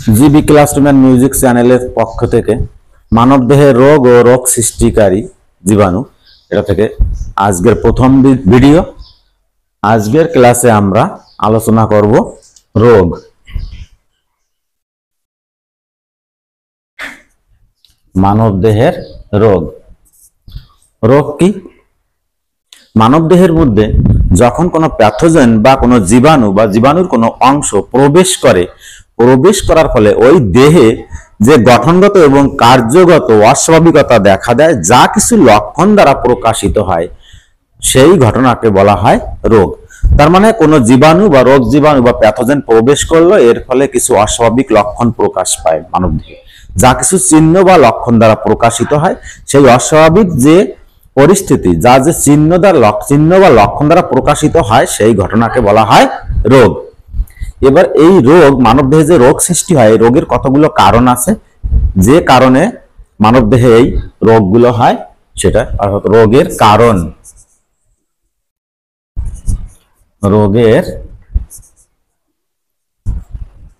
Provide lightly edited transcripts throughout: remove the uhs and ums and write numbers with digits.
GB classroom and music চ্যানেলের পক্ষ থেকে মানবদেহে রোগ ও রোগ সৃষ্টিকারী জীবাণু এটা থেকে আজকের প্রথম ভিডিও। আজকের ক্লাসে আমরা আলোচনা করব রোগ। মানবদেহের রোগ। রোগ কি? মানবদেহের মধ্যে যখন কোনো প্যাথোজেন বা কোনো জীবাণু বা জীবাণুর কোনো অংশ প্রবেশ করার ফলে ওই দেহে যে গঠনগত এবং কার্যগত অস্বাভাবিকতা দেখা দেয়, যা কিছু লক্ষণ দ্বারা প্রকাশিত হয়, সেই ঘটনাকে বলা হয় রোগ। তার মানে কোনো জীবাণু বা রোগ জীবাণু বা প্যাথোজেন প্রবেশ করলো, এর ফলে কিছু অস্বাভাবিক লক্ষণ প্রকাশ পায় মানবদেহে, যা কিছু চিহ্ন বা লক্ষণ দ্বারা প্রকাশিত হয়। সেই অস্বাভাবিক যে পরিস্থিতি, যা যে চিহ্ন বা লক্ষণ দ্বারা প্রকাশিত হয়, সেই ঘটনাকে বলা হয় রোগ। এবার এই রোগ, মানবদেহে যে রোগ সৃষ্টি হয়, এই রোগের কতগুলো কারণ আছে, যে কারণে মানবদেহে এই রোগগুলো হয়, সেটা অর্থাৎ রোগের কারণ। রোগের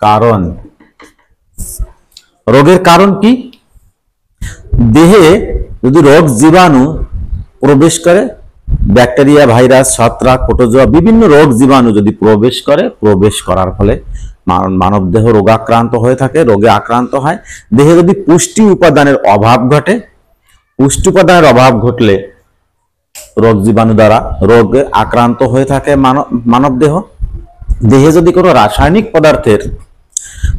কারণ। রোগের কারণ কি? দেহে যদি রোগ জীবাণু প্রবেশ করে, ব্যাকটেরিয়া, ভাইরাস, ছত্রাক, প্রোটোজোয়া, বিভিন্ন রোগ জীবাণু যদি প্রবেশ করার ফলে মানবদেহ রোগাক্রান্ত হয়ে থাকে, রোগে আক্রান্ত হয়। দেহে যদি পুষ্টি উপাদানের অভাব ঘটে, পুষ্টি উপাদানের অভাব ঘটলে রোগ জীবাণু দ্বারা রোগে আক্রান্ত হয়ে থাকে মানবদেহ। দেহে যদি কোনো রাসায়নিক পদার্থের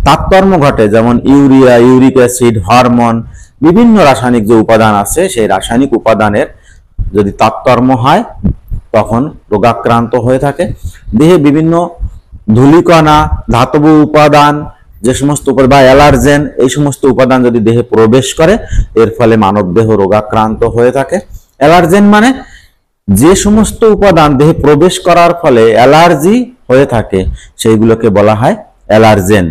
তারতম্য ঘটে, যেমন ইউরিয়া, ইউরিক অ্যাসিড, হরমোন, বিভিন্ন রাসায়নিক যে উপাদান আছে, সেই রাসায়নিক উপাদানের যদি তারতম্য হয়, তখন রোগাক্রান্ত হয়ে থাকে। দেহে বিভিন্ন ধূলিকণা, ধাতব উপাদান, যে সমস্ত বা অ্যালার্জেন, এই সমস্ত উপাদান যদি দেহে প্রবেশ করে, এর ফলে মানবদেহ রোগাক্রান্ত হয়ে থাকে। অ্যালার্জেন মানে যে সমস্ত উপাদান দেহে প্রবেশ করার ফলে অ্যালার্জি হয়ে থাকে, সেইগুলোকে বলা হয় অ্যালার্জেন।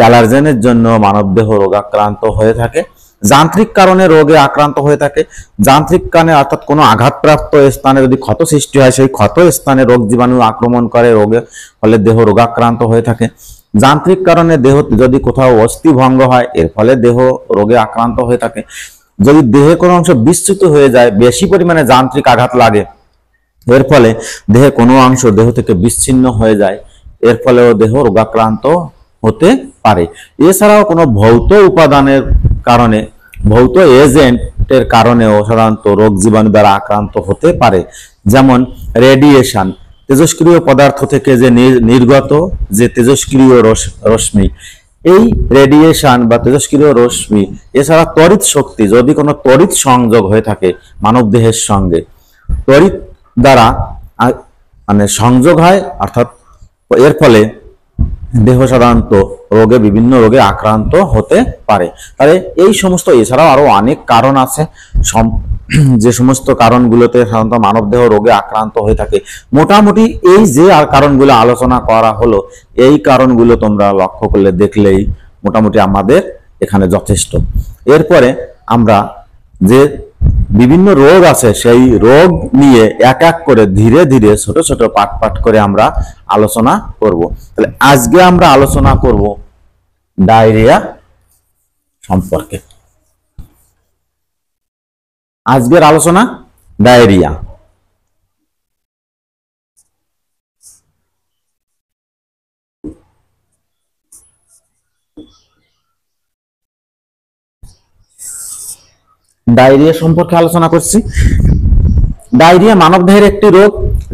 অ্যালার্জেনের জন্য মানবদেহ রোগাক্রান্ত হয়ে থাকে। যান্ত্রিক কারণে রোগে আক্রান্ত হয়ে থাকে। যান্ত্রিক কারণে অর্থাৎ কোনো আঘাতপ্রাপ্ত স্থানে যদি ক্ষত সৃষ্টি হয়, সেই ক্ষত স্থানে রোগ জীবাণু আক্রমণ করে, রোগের ফলে দেহ রোগাক্রান্ত হয়ে থাকে। যান্ত্রিক কারণে দেহ যদি কোথাও অস্থি ভঙ্গ হয়, এর ফলে দেহ রোগে আক্রান্ত হয়ে থাকে। যদি দেহে কোনো অংশ বিচ্যুত হয়ে যায়, বেশি পরিমাণে যান্ত্রিক আঘাত লাগে, এর ফলে দেহে কোনো অংশ দেহ থেকে বিচ্ছিন্ন হয়ে যায়, এর ফলেও দেহ রোগাক্রান্ত হতে পারে। এছাড়াও কোনো ভৌত উপাদানের কারণে, ভৌত এজেন্টের কারণেও সাধারণত রোগ জীবাণু দ্বারা আক্রান্ত হতে পারে। যেমন রেডিয়েশন, তেজস্ক্রিয় পদার্থ থেকে যে নির্গত যে তেজস্ক্রিয় রশ্মি, এই রেডিয়েশন বা তেজস্ক্রিয় রশ্মি, এছাড়া তড়িৎ শক্তি, যদি কোনো তড়িৎ সংযোগ হয়ে থাকে মানবদেহের সঙ্গে, তড়িৎ দ্বারা মানে সংযোগ হয়, অর্থাৎ এর ফলে দেহ সাধারণত বিভিন্ন রোগে আক্রান্ত হতে পারে। তাহলে এই সমস্ত, এছাড়াও আরো অনেক কারণ আছে, যে সমস্ত কারণগুলোতে সাধারণত মানবদেহ রোগে আক্রান্ত হয়ে থাকে। মোটামুটি এই যে কারণগুলো আলোচনা করা হলো, এই কারণগুলো তোমরা লক্ষ্য করলে, দেখলেই মোটামুটি আমাদের এখানে যথেষ্ট। এরপরে আমরা যে বিভিন্ন রোগ আছে, সেই রোগ নিয়ে এক এক করে ধীরে ধীরে ছোট ছোট পাঠ করে আমরা আলোচনা করব। তাহলে আজকে আমরা আলোচনা করব ডায়রিয়া সম্পর্কে। আজকের আলোচনা ডায়রিয়া। ডায়রিয়া সম্পর্কে আলোচনা করছি। ডায়রিয়া মানবদেহের একটি রোগ,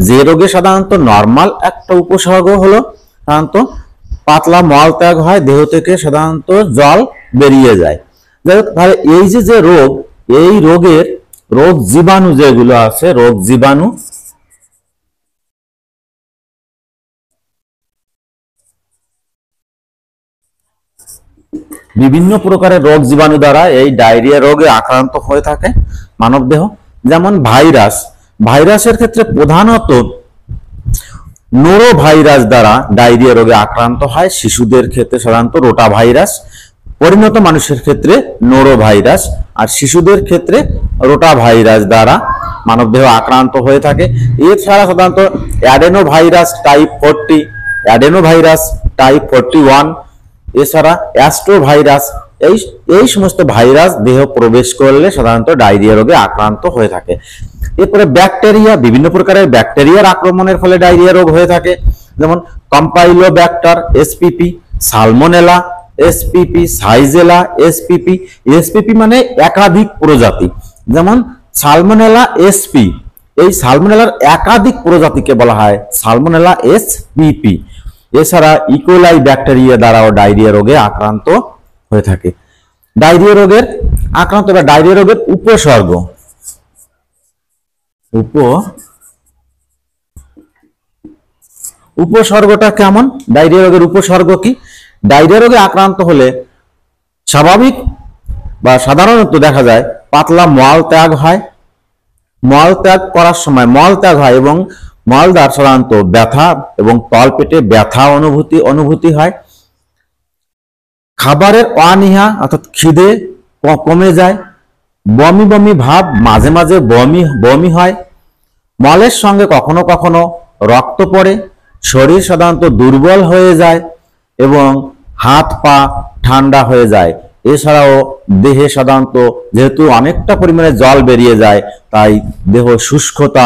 যে রোগে সাধারণত নরমাল একটা উপসর্গ হলো সাধারণত পাতলা মল ত্যাগ হয়, দেহ থেকে সাধারণত জল বেরিয়ে যায়। তাহলে এই যে রোগ, এই রোগের রোগ জীবাণু যেগুলো আছে, রোগ জীবাণু বিভিন্ন প্রকারের রোগ জীবাণু দ্বারা এই ডায়রিয়া রোগে আক্রান্ত হয়ে থাকে মানবদেহ। যেমন ভাইরাস, ভাইরাসের ক্ষেত্রে প্রধানত নোরো ভাইরাস দ্বারা ডায়রিয়া রোগে আক্রান্ত হয়। শিশুদের ক্ষেত্রে সাধারণত রোটা ভাইরাস, পরিণত মানুষের ক্ষেত্রে নোরো ভাইরাস, আর শিশুদের ক্ষেত্রে রোটা ভাইরাস দ্বারা মানবদেহ আক্রান্ত হয়ে থাকে। এছাড়া সাধারণত adeno virus type 40, adeno virus type 41, এছাড়া অ্যাস্ট্রোভাইরাস, এই এই সমস্ত ভাইরাস দেহ প্রবেশ করলে সাধারণত ডায়রিয়া রোগে আক্রান্ত হয়ে থাকে। এরপরে ব্যাকটেরিয়া, বিভিন্ন প্রকারের ব্যাকটেরিয়ার আক্রমণের ফলে ডায়রিয়া রোগ হয়ে থাকে, যেমন Campylobacter S P P, Salmonella S P P, Shigella S P P. S P P মানে একাধিক প্রজাতি, যেমন সালমোনেলা এসপি, এই সালমোনেলার একাধিক প্রজাতিকে বলা হয় সালমোনেলা এসপিপি। এছাড়া ইকোলাই ব্যাকটেরিয়া দ্বারাও ডায়রিয়া রোগে আক্রান্ত হয়ে থাকে। ডায়রিয়া রোগের আক্রান্ত বা ডায়রিয়া রোগের উপসর্গ, উপসর্গটা কেমন? ডায়রিয়া রোগের উপসর্গ কি? ডায়রিয়া রোগে আক্রান্ত হলে স্বাভাবিক বা সাধারণত দেখা যায় পাতলা মল ত্যাগ হয়, মল ত্যাগ করার সময় মল ত্যাগ হয় এবং মলদ্বার সাধারণত ব্যথা এবং তলপেটে ব্যথা অনুভূতি হয়। খাবারের অনীহা অর্থাৎ খিদে কমে যায়, বমি বমি ভাব, মাঝে মাঝে বমি হয়, মলের সঙ্গে কখনো কখনো রক্ত পড়ে, শরীর সাধারণত দুর্বল হয়ে যায় এবং হাত পা ঠান্ডা হয়ে যায়। এছাড়াও দেহে সাধারণত যেহেতু অনেকটা পরিমাণে জল বেরিয়ে যায়, তাই দেহ শুষ্কতা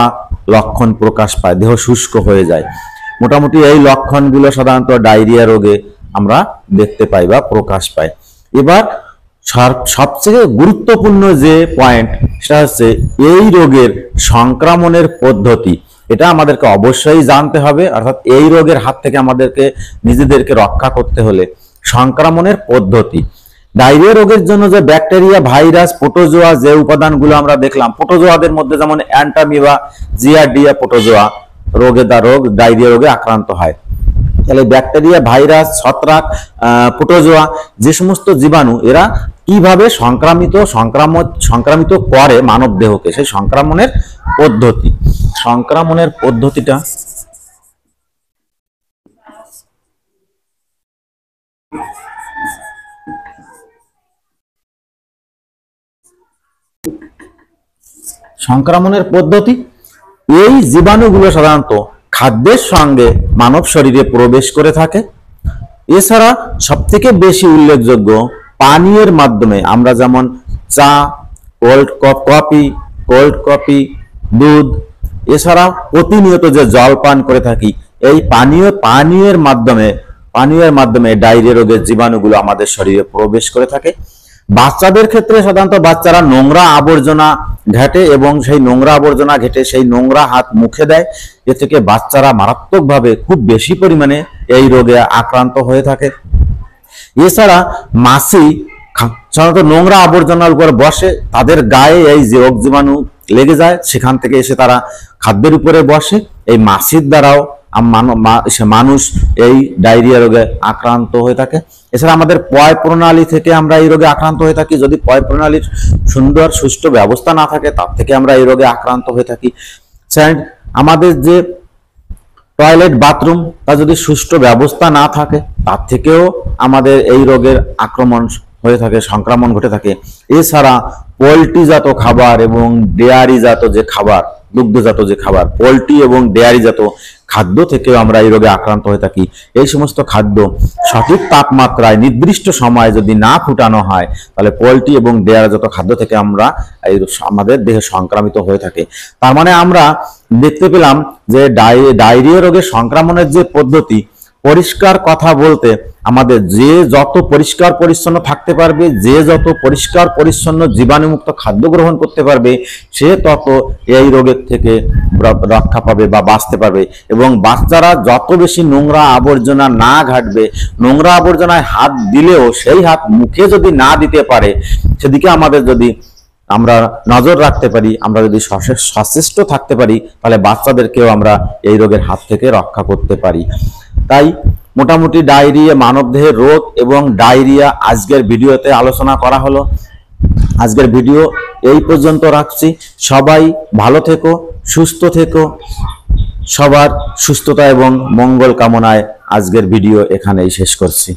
লক্ষণ প্রকাশ পায়, দেহ শুষ্ক হয়ে যায়। মোটামুটি এই লক্ষণগুলো সাধারণত ডায়রিয়া রোগে আমরা দেখতে পাই বা প্রকাশ পাই। এবার সবচেয়ে গুরুত্বপূর্ণ যে পয়েন্ট, সেটা হচ্ছে এই রোগের সংক্রমণের পদ্ধতি। এটা আমাদেরকে অবশ্যই জানতে হবে, অর্থাৎ এই রোগের হাত থেকে আমাদেরকে নিজেদেরকে রক্ষা করতে হলে সংক্রমণের পদ্ধতি। ডায়রিয়া রোগের জন্য যে ব্যাকটেরিয়া, ভাইরাস, প্রোটোজোয়া যে উপাদানগুলো আমরা দেখলাম, প্রোটোজোয়াদের মধ্যে যেমন অ্যান্টামিবা, জিয়ারডিয়া প্রোটোজোয়া ডায়রিয়া রোগে আক্রান্ত হয়। তাহলে ব্যাকটেরিয়া, ভাইরাস, ছত্রাক, প্রোটোজোয়া যে সমস্ত জীবাণু, এরা কিভাবে সংক্রামিত করে মানব দেহকে, সেই সংক্রমণের পদ্ধতিটা এই জীবাণুগুলো সাধারণত খাদ্যের সঙ্গে মানব শরীরে প্রবেশ করে থাকে। এছাড়া সবথেকে বেশি উল্লেখযোগ্য পানীয়ের মাধ্যমে, আমরা যেমন চা, কোল্ড কফি, দুধ, এছাড়া প্রতিনিয়ত যে জল পান করে থাকি, এই পানীয়ের মাধ্যমে ডায়রিয়া রোগের জীবাণুগুলো আমাদের শরীরে প্রবেশ করে থাকে। বাচ্চাদের ক্ষেত্রে সাধারণত বাচ্চারা নোংরা আবর্জনা ঘেটে এবং সেই নোংরা আবর্জনা ঘেটে সেই নোংরা হাত মুখে দেয়, এ থেকে বাচ্চারা মারাত্মকভাবে খুব বেশি পরিমাণে এই রোগে আক্রান্ত হয়ে থাকে। এছাড়া মাছি সাধারণত নোংরা আবর্জনার উপর বসে, তাদের গায়ে এই যে রোগ জীবাণু লেগে যায়, সেখান থেকে এসে তারা খাদ্যের উপরে বসে, এই মাছির দ্বারাও মানুষ এই ডায়রিয়া রোগে আক্রান্ত হয়ে থাকে। এছাড়া আমাদের পয় প্রণালী থেকে আমরা এই রোগে আক্রান্ত হয়ে থাকি, যদি পয় প্রণালীর সুন্দর সুষ্ঠু ব্যবস্থা না থাকে, তার থেকে আমরা এই রোগে আক্রান্ত হয়ে থাকি। আমাদের যে টয়লেট, বাথরুম, তা যদি সুষ্ঠু ব্যবস্থা না থাকে, তার থেকেও আমাদের এই রোগের সংক্রমণ ঘটে থাকে। এছাড়া পোল্ট্রিজাত খাবার এবং ডেয়ারিজাত যে খাবার, দুগ্ধজাত যে খাবার, পোল্ট্রি এবং ডেয়ারিজাত খাদ্য থেকেও আমরা এই রোগে আক্রান্ত হয়ে থাকি। এই সমস্ত খাদ্য সঠিক তাপমাত্রায় নির্দিষ্ট সময়ে যদি না ফুটানো হয়, তাহলে পোল্ট্রি এবং ডেয়ারিজাত খাদ্য থেকে আমরা আমাদের দেহে সংক্রামিত হয়ে থাকে। তার মানে আমরা দেখতে পেলাম যে ডায়রিয়া রোগের সংক্রমণের যে পদ্ধতি, পরিষ্কার কথা বলতে আমাদের যে যত পরিষ্কার পরিচ্ছন্ন থাকতে পারবে, যে যত পরিষ্কার পরিচ্ছন্ন জীবাণুমুক্ত খাদ্য গ্রহণ করতে পারবে, সে তত এই রোগের থেকে রক্ষা পাবে বা বাঁচতে পারবে। এবং বাচ্চারা যত বেশি নোংরা আবর্জনা না ঘাটবে, নোংরা আবর্জনায় হাত দিলেও সেই হাত মুখে যদি না দিতে পারে, সেদিকে আমরা নজর রাখতে পারি, আমরা যদি সচেষ্ট থাকতে পারি, তাহলে বাচ্চাদেরকেও আমরা এই রোগের হাত থেকে রক্ষা করতে পারি। তাই মোটামুটি ডায়রিয়া, মানবদেহের রোগ এবং ডায়রিয়া আজকের ভিডিওতে আলোচনা করা হলো। আজকের ভিডিও এই পর্যন্ত রাখছি। সবাই ভালো থেকো, সুস্থ থেকো। সবার সুস্থতা এবং মঙ্গল কামনায় আজকের ভিডিও এখানেই শেষ করছি।